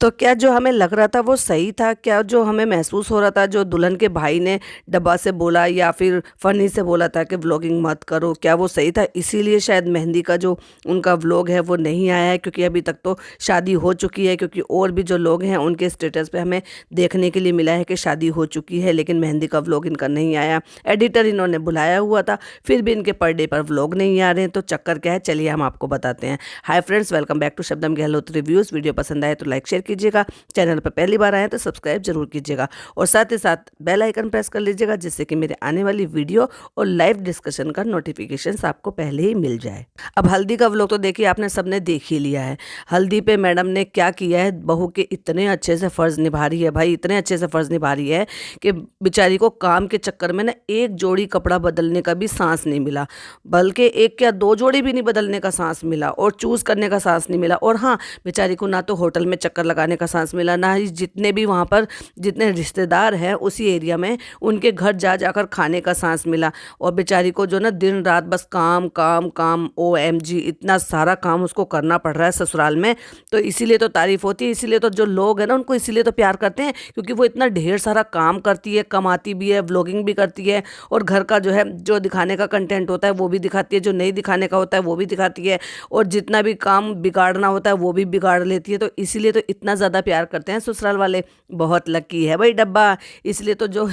तो क्या जो हमें लग रहा था वो सही था? क्या जो हमें महसूस हो रहा था, जो दुल्हन के भाई ने डब्बा से बोला या फिर फ़नी से बोला था कि व्लॉगिंग मत करो, क्या वो सही था? इसीलिए शायद मेहंदी का जो उनका व्लॉग है वो नहीं आया है, क्योंकि अभी तक तो शादी हो चुकी है। क्योंकि और भी जो लोग हैं उनके स्टेटस पे हमें देखने के लिए मिला है कि शादी हो चुकी है, लेकिन मेहंदी का व्लॉग इनका नहीं आया। एडिटर इन्होंने बुलाया हुआ था, फिर भी इनके पर डे पर व्लॉग नहीं आ रहे हैं। तो चक्कर क्या है, चलिए हम आपको बताते हैं। Hi friends, welcome back to Shabnam Gehlot reviews. Video पसंद आए तो लाइक शेयर कीजिएगा, चैनल पर पहली बार आए तो सब्सक्राइब जरूर कीजिएगा और साथ ही साथ बेल आइकन प्रेस कर लीजिएगा, जिससे कि मेरे आने वाली वीडियो और लाइव डिस्कशन का नोटिफिकेशन आपको पहले ही मिल जाए। अब हल्दी का व्लॉग तो देखिए आपने सबने देख ही लिया है। हल्दी पे मैडम ने क्या किया है, बहू के इतने अच्छे से फ़र्ज़ निभा रही है भाई, इतने अच्छे से फ़र्ज़ निभा रही है कि बेचारी को काम के चक्कर में ना एक जोड़ी कपड़ा बदलने का भी सांस नहीं मिला, बल्कि एक क्या दो जोड़ी भी नहीं बदलने का सांस मिला और चूज़ करने का सांस नहीं मिला। और हाँ, बेचारी को ना तो होटल में चक्कर लगाने का सांस मिला, ना ही जितने भी वहाँ पर जितने रिश्तेदार हैं उसी एरिया में उनके घर जा जाकर खाने का सांस मिला। और बेचारी को जो ना दिन रात बस काम काम काम, OMG इतना सारा काम उसको करना पड़ रहा है ससुराल में। तो इसीलिए तो तारीफ होती है, इसीलिए तो जो लोग हैं ना उनको इसीलिए तो प्यार करते हैं, क्योंकि वो इतना ढेर सारा काम करती है, कमाती भी है, व्लॉगिंग भी करती है और घर का जो है जो दिखाने का कंटेंट होता है वो भी दिखाती है, जो नहीं दिखाने का होता है वो भी दिखाती है, और जितना भी काम बिगाड़ना होता है वो भी बिगाड़ लेती है। तो इसीलिए तो इतना ज़्यादा प्यार करते हैं ससुराल वाले। बहुत लकी है भाई डब्बा, इसलिए तो जो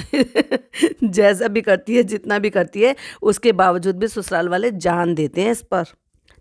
जैसा भी करती है, जितना भी करती है, उसके बावजूद भी ससुराल वाले जान देते हैं इस पर।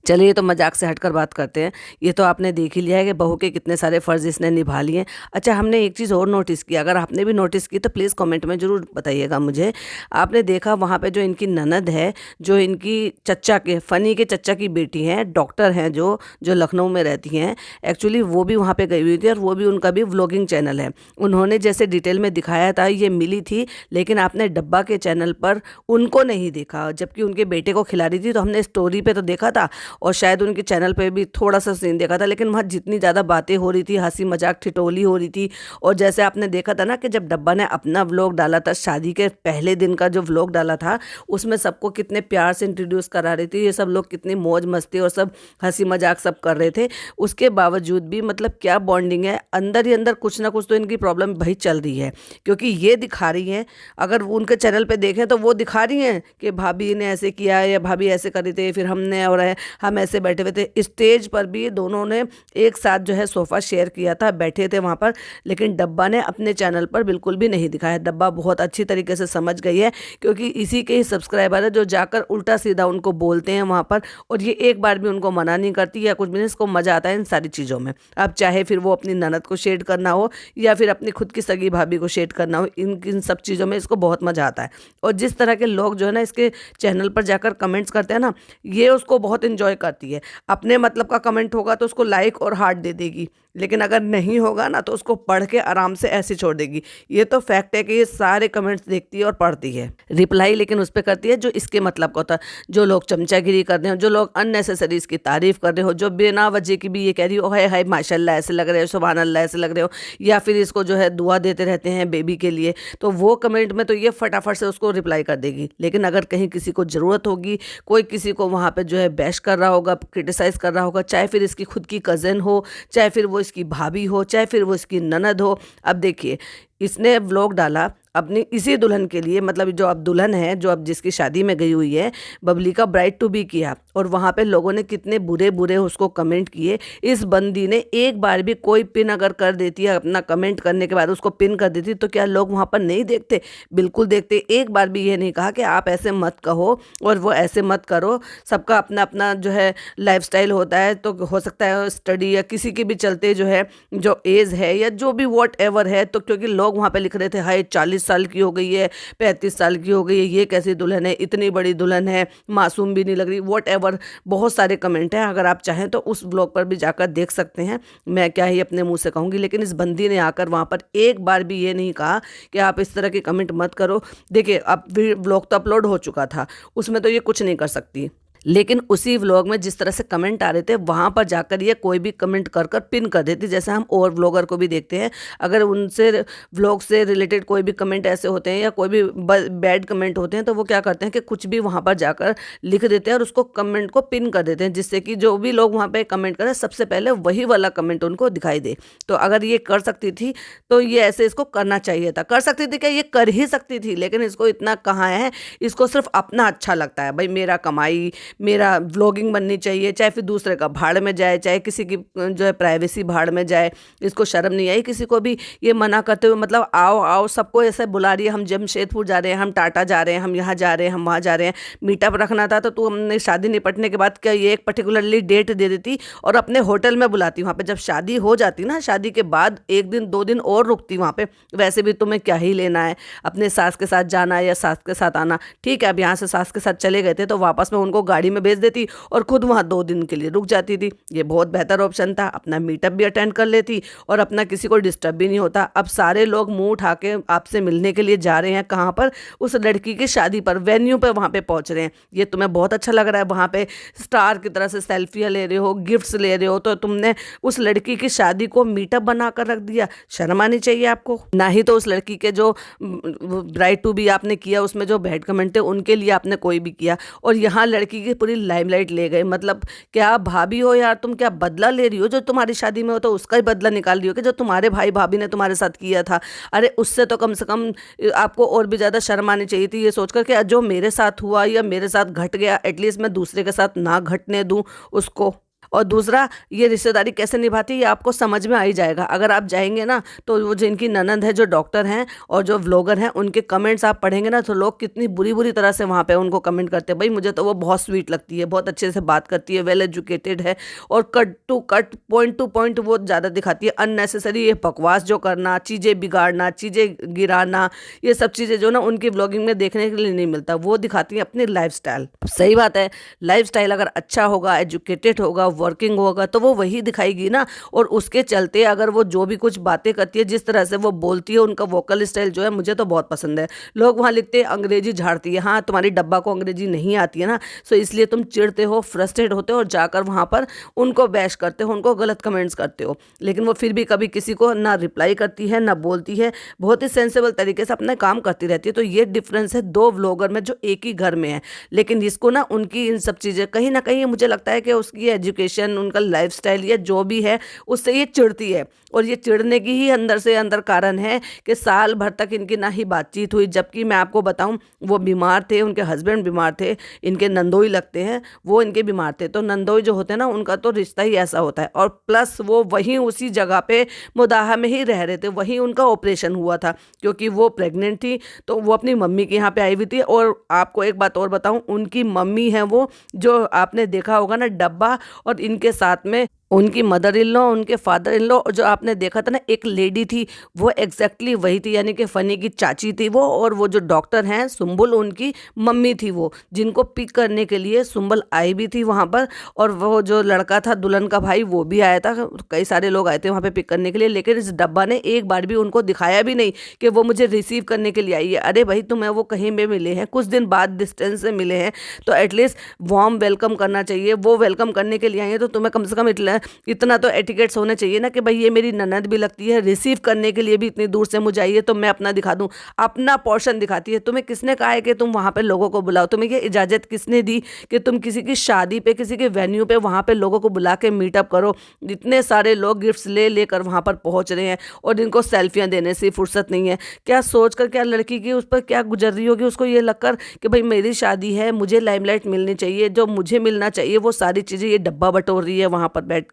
चलिए, ये तो मजाक से हटकर बात करते हैं। ये तो आपने देख ही लिया है कि बहू के कितने सारे फ़र्ज़ इसने निभा लिए। अच्छा, हमने एक चीज़ और नोटिस की, अगर आपने भी नोटिस की तो प्लीज़ कमेंट में ज़रूर बताइएगा मुझे। आपने देखा वहाँ पे जो इनकी ननद है, जो इनकी चच्चा के फ़नी के चच्चा की बेटी हैं, डॉक्टर हैं, जो जो लखनऊ में रहती हैं, एक्चुअली वो भी वहाँ पर गई हुई थी और वो भी, उनका भी व्लॉगिंग चैनल है। उन्होंने जैसे डिटेल में दिखाया था ये मिली थी, लेकिन आपने डब्बा के चैनल पर उनको नहीं देखा, जबकि उनके बेटे को खिला रही थी। तो हमने स्टोरी पे तो देखा था और शायद उनके चैनल पे भी थोड़ा सा सीन देखा था, लेकिन वहाँ जितनी ज़्यादा बातें हो रही थी, हंसी मजाक ठिठोली हो रही थी। और जैसे आपने देखा था ना कि जब डब्बा ने अपना व्लॉग डाला था, शादी के पहले दिन का जो व्लॉग डाला था, उसमें सबको कितने प्यार से इंट्रोड्यूस करा रही थी, ये सब लोग कितनी मौज मस्ती और सब हंसी मजाक सब कर रहे थे। उसके बावजूद भी मतलब क्या बॉन्डिंग है, अंदर ही अंदर कुछ ना कुछ तो इनकी प्रॉब्लम भाई चल रही है, क्योंकि ये दिखा रही है, अगर उनके चैनल पे देखें तो वो दिखा रही हैं कि भाभी ने ऐसे किया या भाभी ऐसे करी थे, फिर हमने और हम ऐसे बैठे हुए थे। स्टेज पर भी दोनों ने एक साथ जो है सोफ़ा शेयर किया था, बैठे थे वहाँ पर, लेकिन डब्बा ने अपने चैनल पर बिल्कुल भी नहीं दिखाया। डब्बा बहुत अच्छी तरीके से समझ गई है, क्योंकि इसी के ही सब्सक्राइबर है जो जाकर उल्टा सीधा उनको बोलते हैं वहाँ पर, और ये एक बार भी उनको मना नहीं करती या कुछ भी नहीं। इसको मज़ा आता है इन सारी चीज़ों में। अब चाहे फिर वो अपनी ननद को शेड करना हो या फिर अपनी खुद की सगी भाभी को शेड करना हो, इन सब चीज़ों में इसको बहुत मज़ा आता है। और जिस तरह के लोग जो है ना इसके चैनल पर जाकर कमेंट्स करते हैं ना, ये उसको बहुत इंजॉय करती है। अपने मतलब का कमेंट होगा तो उसको लाइक और हार्ट दे देगी, लेकिन अगर नहीं होगा ना तो उसको पढ़ के आराम से ऐसे छोड़ देगी। ये तो फैक्ट है कि ये सारे कमेंट्स देखती है और पढ़ती है। रिप्लाई लेकिन उस पर करती है जो इसके मतलब का होता है। जो लोग चमचागिरी कर रहे हो, जो लोग अननेसेसरी इसकी तारीफ कर रहे हो, जो बिना वजह की भी ये कह रही हो हाय हाय माशाल्लाह ऐसे लग रहे हो, सुभान अल्लाह ऐसे लग रहे हो, या फिर इसको जो है दुआ देते रहते हैं बेबी के लिए, तो वो कमेंट में तो ये फटाफट से उसको रिप्लाई कर देगी। लेकिन अगर कहीं किसी को ज़रूरत होगी, कोई किसी को वहाँ पर जो है बैश कर रहा होगा, क्रिटिसाइज़ कर रहा होगा, चाहे फिर इसकी खुद की कज़न हो, चाहे फिर वो इसकी भाभी हो, चाहे फिर वो इसकी ननद हो। अब देखिए, इसने व्लॉग डाला अपनी इसी दुल्हन के लिए, मतलब जो अब दुल्हन है, जो अब जिसकी शादी में गई हुई है, बबली का ब्राइड टू बी किया, और वहाँ पे लोगों ने कितने बुरे बुरे उसको कमेंट किए। इस बंदी ने एक बार भी कोई पिन अगर कर देती है, अपना कमेंट करने के बाद उसको पिन कर देती, तो क्या लोग वहाँ पर नहीं देखते? बिल्कुल देखते। एक बार भी ये नहीं कहा कि आप ऐसे मत कहो और वो ऐसे मत करो। सबका अपना अपना जो है लाइफस्टाइल होता है, तो हो सकता है स्टडी या किसी के भी चलते जो है, जो एज है या जो भी वॉट एवर है, तो क्योंकि लोग वहाँ पे लिख रहे थे हाय 40 साल की हो गई है, 35 साल की हो गई है, ये कैसी दुल्हन है, इतनी बड़ी दुल्हन है, मासूम भी नहीं लग रही, वॉट एवर बहुत सारे कमेंट हैं। अगर आप चाहें तो उस ब्लॉग पर भी जाकर देख सकते हैं, मैं क्या ही अपने मुंह से कहूँगी। लेकिन इस बंदी ने आकर वहाँ पर एक बार भी ये नहीं कहा कि आप इस तरह के कमेंट मत करो। देखिए, अब ब्लॉग तो अपलोड हो चुका था, उसमें तो ये कुछ नहीं कर सकती। लेकिन उसी व्लॉग में जिस तरह से कमेंट आ रहे थे वहाँ पर जाकर ये कोई भी कमेंट कर कर पिन कर देती, जैसे हम और व्लॉगर को भी देखते हैं, अगर उनसे व्लॉग से रिलेटेड कोई भी कमेंट ऐसे होते हैं या कोई भी बैड कमेंट होते हैं तो वो क्या करते हैं कि कुछ भी वहाँ पर जाकर लिख देते हैं और उसको कमेंट को पिन कर देते हैं, जिससे कि जो भी लोग वहाँ पर कमेंट करें सबसे पहले वही वाला कमेंट उनको दिखाई दे। तो अगर ये कर सकती थी तो ये ऐसे इसको करना चाहिए था। कर सकती थी क्या, ये कर ही सकती थी, लेकिन इसको इतना कहाँ है, इसको सिर्फ अपना अच्छा लगता है, भाई मेरा कमाई, मेरा व्लॉगिंग बननी चाहिए, चाहे फिर दूसरे का भाड़ में जाए, चाहे किसी की जो है प्राइवेसी भाड़ में जाए। इसको शर्म नहीं आई किसी को भी ये मना करते हुए, मतलब आओ आओ सबको ऐसे बुला रही है, हम जमशेदपुर जा रहे हैं, हम टाटा जा रहे हैं, हम यहाँ जा रहे हैं, हम वहाँ जा रहे हैं। मीटअप रखना था तो तू हमने शादी निपटने के बाद क्या ये एक पर्टिकुलरली डेट दे देती और अपने होटल में बुलाती वहाँ पे। जब शादी हो जाती ना, शादी के बाद 1 दिन 2 दिन और रुकती वहाँ पे। वैसे भी तुम्हें क्या ही लेना है, अपने सास के साथ जाना है या सास के साथ आना, ठीक है। अब यहाँ से सास के साथ चले गए थे तो वापस में उनको गाड़ी में भेज देती और खुद वहाँ 2 दिन के लिए रुक जाती थी। ये बहुत बेहतर ऑप्शन था, अपना मीटअप भी अटेंड कर लेती और अपना किसी को डिस्टर्ब भी नहीं होता। अब सारे लोग मुंह उठा के आपसे मिलने के लिए जा रहे हैं, कहाँ पर, उस लड़की की शादी पर, वेन्यू पे वहाँ पे पहुँच रहे हैं। ये तुम्हें बहुत अच्छा लग रहा है, वहाँ पे स्टार की तरह से सेल्फियाँ ले रहे हो, गिफ्ट्स ले रहे हो, तो तुमने उस लड़की की शादी को मीटअप बना कर रख दिया। शर्म आनी चाहिए आपको। ना ही तो उस लड़की के जो ब्राइड टू बी आपने किया, उसमें जो बैड कमेंट थे उनके लिए आपने कोई भी किया, और यहाँ लड़की की पूरी लाइमलाइट ले गए। मतलब क्या भाभी हो यार तुम, क्या बदला ले रही हो? जो तुम्हारी शादी में हो तो उसका ही बदला निकाल रही हो कि जो तुम्हारे भाई भाभी ने तुम्हारे साथ किया था। अरे उससे तो कम से कम आपको और भी ज़्यादा शर्म आनी चाहिए थी, ये सोचकर कि जो मेरे साथ हुआ या मेरे साथ घट गया एटलीस्ट मैं दूसरे के साथ ना घटने दूँ उसको। और दूसरा, ये रिश्तेदारी कैसे निभाती है ये आपको समझ में आ ही जाएगा। अगर आप जाएंगे ना तो वो जिनकी ननद है, जो डॉक्टर हैं और जो व्लॉगर हैं, उनके कमेंट्स आप पढ़ेंगे ना तो लोग कितनी बुरी बुरी तरह से वहाँ पे उनको कमेंट करते हैं। भाई मुझे तो वो बहुत स्वीट लगती है, बहुत अच्छे से बात करती है, वेल एजुकेटेड है और cut to cut, point to point वो ज़्यादा दिखाती है। अननेसेसरी ये बकवास जो करना, चीज़ें बिगाड़ना, चीज़ें गिराना, ये सब चीज़ें जो ना उनकी व्लॉगिंग में देखने के लिए नहीं मिलता। वो दिखाती है अपनी लाइफस्टाइल। सही बात है, लाइफस्टाइल अगर अच्छा होगा, एजुकेटेड होगा, वर्किंग होगा तो वो वही दिखाएगी ना। और उसके चलते अगर वो जो भी कुछ बातें करती है, जिस तरह से वो बोलती है, उनका वोकल स्टाइल जो है मुझे तो बहुत पसंद है। लोग वहाँ लिखते हैं अंग्रेजी झाड़ती है। हाँ, तुम्हारी डब्बा को अंग्रेजी नहीं आती है ना, सो इसलिए तुम चिढ़ते हो, फ्रस्ट्रेट होते हो और जाकर वहाँ पर उनको बैश करते हो, उनको गलत कमेंट्स करते हो। लेकिन वो फिर भी कभी किसी को ना रिप्लाई करती है ना बोलती है, बहुत ही सेंसेबल तरीके से अपना काम करती रहती है। तो ये डिफरेंस है दो व्लॉगर में जो एक ही घर में है। लेकिन इसको ना उनकी इन सब चीज़ें कहीं ना कहीं मुझे लगता है कि उसकी एजुकेशन, उनका लाइफस्टाइल या जो भी है उससे ये चिढ़ती है। और ये चिढ़ने की ही अंदर से अंदर कारण है कि साल भर तक इनकी ना ही बातचीत हुई। जबकि मैं आपको बताऊं, वो बीमार थे, उनके हस्बैंड बीमार थे, इनके नंदोई लगते हैं, वो इनके बीमार थे। तो नंदोई जो होते हैं ना, उनका तो रिश्ता ही ऐसा होता है। और प्लस वो वहीं उसी जगह पे मुदाहा में ही रह रहे थे, वहीं उनका ऑपरेशन हुआ था क्योंकि वो प्रेग्नेंट थी। तो वो अपनी मम्मी के यहाँ पे आई हुई थी। और आपको एक बात और बताऊं, उनकी मम्मी है वो, जो आपने देखा होगा ना डब्बा, और इनके साथ में उनकी मदर इन लॉ, उनके फादर इन लॉ, जो आपने देखा था ना एक लेडी थी, वो एग्जैक्टली वही थी, यानी कि फनी की चाची थी वो। और वो जो डॉक्टर हैं सुंबुल, उनकी मम्मी थी वो, जिनको पिक करने के लिए सुंबल आई भी थी वहाँ पर। और वो जो लड़का था, दुल्हन का भाई, वो भी आया था। कई सारे लोग आए थे वहाँ पे पिक करने के लिए। लेकिन इस डब्बा ने एक बार भी उनको दिखाया भी नहीं कि वो मुझे रिसीव करने के लिए आई है। अरे भाई, तुम्हें वो कहीं पे मिले हैं, कुछ दिन बाद डिस्टेंस से मिले हैं, तो एटलीस्ट वार्म वेलकम करना चाहिए। वो वेलकम करने के लिए आई है तो तुम्हें कम से कम इतना तो एटिकेट्स होने चाहिए ना कि भाई ये मेरी ननद भी लगती है, रिसीव करने के लिए भी इतनी दूर से मुझे आई है तो मैं अपना दिखा दूं, अपना पोर्शन दिखाती है। तुम्हें किसने कहा है कि तुम वहाँ पे लोगों को बुलाओ? तुम्हें ये इजाज़त किसने दी कि तुम किसी की शादी पे, किसी के वेन्यू पे वहाँ पे लोगों को बुला के मीटअप करो? इतने सारे लोग गिफ्ट्स ले लेकर वहाँ पर पहुँच रहे हैं और इनको सेल्फियाँ देने से फुर्सत नहीं है। क्या सोच कर, क्या लड़की की उस पर क्या गुजर रही होगी, उसको ये लगकर कि भाई मेरी शादी है, मुझे लाइमलाइट मिलनी चाहिए, जो मुझे मिलना चाहिए वो सारी चीज़ें ये डब्बा बटोर रही है वहाँ पर बैठकर।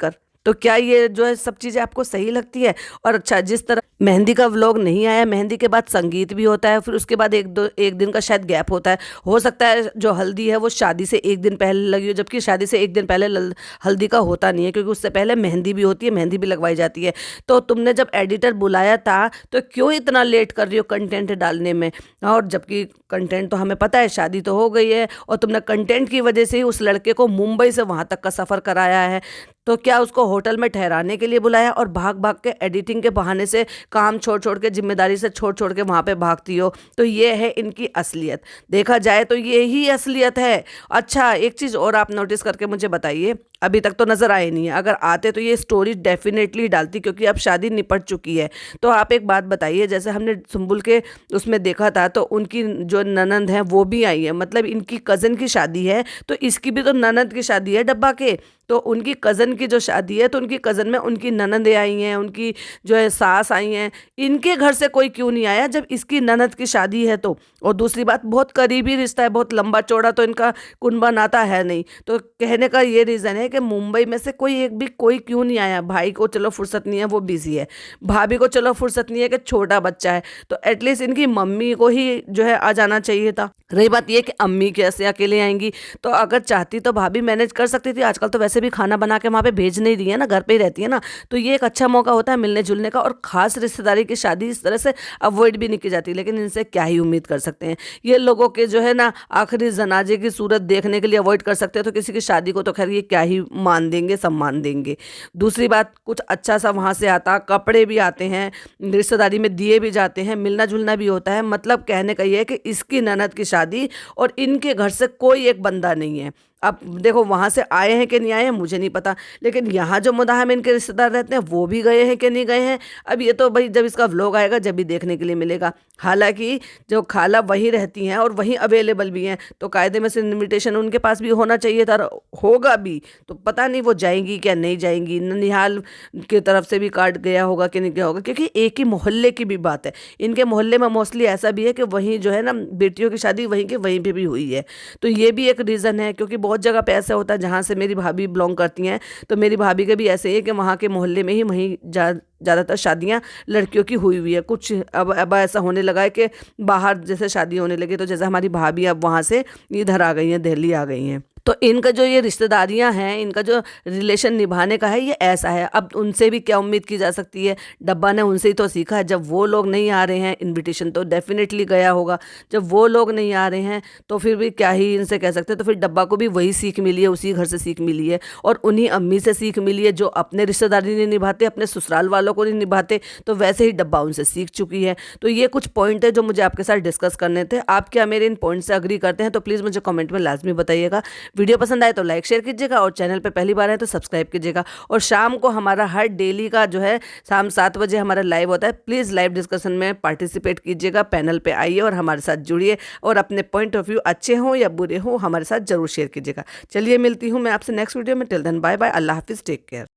तो क्या ये जो है सब चीज़ें आपको सही लगती है? और अच्छा, जिस तरह मेहंदी का व्लॉग नहीं आया, मेहंदी के बाद संगीत भी होता है, फिर उसके बाद एक दिन का शायद गैप होता है। हो सकता है जो हल्दी है वो शादी से एक दिन पहले लगी हो, जबकि शादी से एक दिन पहले हल्दी का होता नहीं है, क्योंकि उससे पहले मेहंदी भी होती है, मेहंदी भी लगवाई जाती है। तो तुमने जब एडिटर बुलाया था तो क्यों इतना लेट कर रही हो कंटेंट डालने में? और जबकि कंटेंट तो हमें पता है, शादी तो हो गई है, और तुमने कंटेंट की वजह से ही उस लड़के को मुंबई से वहाँ तक का सफ़र कराया है। तो क्या उसको होटल में ठहराने के लिए बुलाया और भाग भाग के एडिटिंग के बहाने से काम छोड़ छोड़ के, जिम्मेदारी से छोड़ छोड़ के वहाँ पे भागती हो। तो ये है इनकी असलियत, देखा जाए तो ये ही असलियत है। अच्छा, एक चीज़ और आप नोटिस करके मुझे बताइए, अभी तक तो नज़र आए नहीं है, अगर आते तो ये स्टोरी डेफिनेटली डालती, क्योंकि अब शादी निपट चुकी है। तो आप एक बात बताइए, जैसे हमने सुंबुल के उसमें देखा था तो उनकी जो ननंद है वो भी आई है, मतलब इनकी कज़न की शादी है, तो इसकी भी तो ननंद की शादी है डब्बा के। तो उनकी कज़न की जो शादी है तो उनकी कज़न में उनकी ननंदें आई हैं, उनकी जो है सास आई हैं, इनके घर से कोई क्यों नहीं आया जब इसकी ननंद की शादी है तो। और दूसरी बात, बहुत करीबी रिश्ता है, बहुत लंबा चौड़ा तो इनका कुनबा नाता है नहीं। तो कहने का ये रीज़न है कि मुंबई में से कोई एक भी कोई क्यों नहीं आया। भाई को चलो फुर्सत नहीं है, वो बिजी है, भाभी को चलो फुर्सत नहीं है कि छोटा बच्चा है, तो एटलीस्ट इनकी मम्मी को ही जो है आ जाना चाहिए था। रही बात ये कि अम्मी कैसे अकेले आएंगी, तो अगर चाहती तो भाभी मैनेज कर सकती थी। आजकल तो वैसे भी खाना बना के वहाँ पे भेज नहीं रही है ना, घर पे ही रहती है ना, तो ये एक अच्छा मौका होता है मिलने जुलने का। और खास रिश्तेदारी की शादी इस तरह से अवॉइड भी नहीं की जाती, लेकिन इनसे क्या ही उम्मीद कर सकते हैं। ये लोगों के जो है ना आखिरी जनाजे की सूरत देखने के लिए अवॉइड कर सकते हैं, तो किसी की शादी को तो खैर ये क्या ही मान देंगे, सम्मान देंगे। दूसरी बात, कुछ अच्छा सा वहाँ से आता, कपड़े भी आते हैं, रिश्तेदारी में दिए भी जाते हैं, मिलना जुलना भी होता है। मतलब कहने का ये है कि इसकी ननद की शादी और इनके घर से कोई एक बंदा नहीं है। अब देखो वहाँ से आए हैं कि नहीं आए हैं मुझे नहीं पता, लेकिन यहाँ जो मुदाह में इनके रिश्तेदार रहते हैं वो भी गए हैं कि नहीं गए हैं, अब ये तो भाई जब इसका व्लॉग आएगा जब भी देखने के लिए मिलेगा। हालांकि जो खाला वहीं रहती हैं और वहीं अवेलेबल भी हैं, तो कायदे में से इनविटेशन उनके पास भी होना चाहिए था, होगा भी। तो पता नहीं वो जाएंगी क्या नहीं जाएंगी, ननिहाल की तरफ से भी कार्ड गया होगा कि नहीं गया होगा, क्योंकि एक ही मोहल्ले की भी बात है। इनके मोहल्ले में मोस्टली ऐसा भी है कि वहीं जो है ना बेटियों की शादी वहीं के वहीं पे भी हुई है। तो ये भी एक रीज़न है, क्योंकि बहुत जगह पे ऐसा होता है जहाँ से मेरी भाभी बिलोंग करती हैं, तो मेरी भाभी के भी ऐसे ही है कि वहाँ के मोहल्ले में ही वहीं ज़्यादातर शादियाँ लड़कियों की हुई हुई है। कुछ अब ऐसा होने लगा है कि बाहर जैसे शादी होने लगी, तो जैसे हमारी भाभी अब वहाँ से इधर आ गई हैं, दिल्ली आ गई हैं। तो इनका जो ये रिश्तेदारियां हैं, इनका जो रिलेशन निभाने का है ये ऐसा है। अब उनसे भी क्या उम्मीद की जा सकती है, डब्बा ने उनसे ही तो सीखा है। जब वो लोग नहीं आ रहे हैं, इनविटेशन तो डेफिनेटली गया होगा, जब वो लोग नहीं आ रहे हैं तो फिर भी क्या ही इनसे कह सकते हैं। तो फिर डब्बा को भी वही सीख मिली है, उसी घर से सीख मिली है, और उन्हीं अम्मी से सीख मिली है जो अपने रिश्तेदारी नहीं निभाते, अपने ससुराल वालों को नहीं निभाते, तो वैसे ही डब्बा उनसे सीख चुकी है। तो ये कुछ पॉइंट है जो मुझे आपके साथ डिस्कस करने थे। आप क्या मेरे इन पॉइंट से अग्री करते हैं तो प्लीज़ मुझे कमेंट में लाजमी बताइएगा। वीडियो पसंद आए तो लाइक शेयर कीजिएगा, और चैनल पे पहली बार है तो सब्सक्राइब कीजिएगा। और शाम को हमारा हर डेली का जो है शाम 7 बजे हमारा लाइव होता है, प्लीज़ लाइव डिस्कशन में पार्टिसिपेट कीजिएगा, पैनल पे आइए और हमारे साथ जुड़िए, और अपने पॉइंट ऑफ व्यू अच्छे हों या बुरे हों हमारे साथ जरूर शेयर कीजिएगा। चलिए मिलती हूँ मैं आपसे नेक्स्ट वीडियो में। टिल देन बाय बाय, अल्लाह हाफिज़, टेक केयर।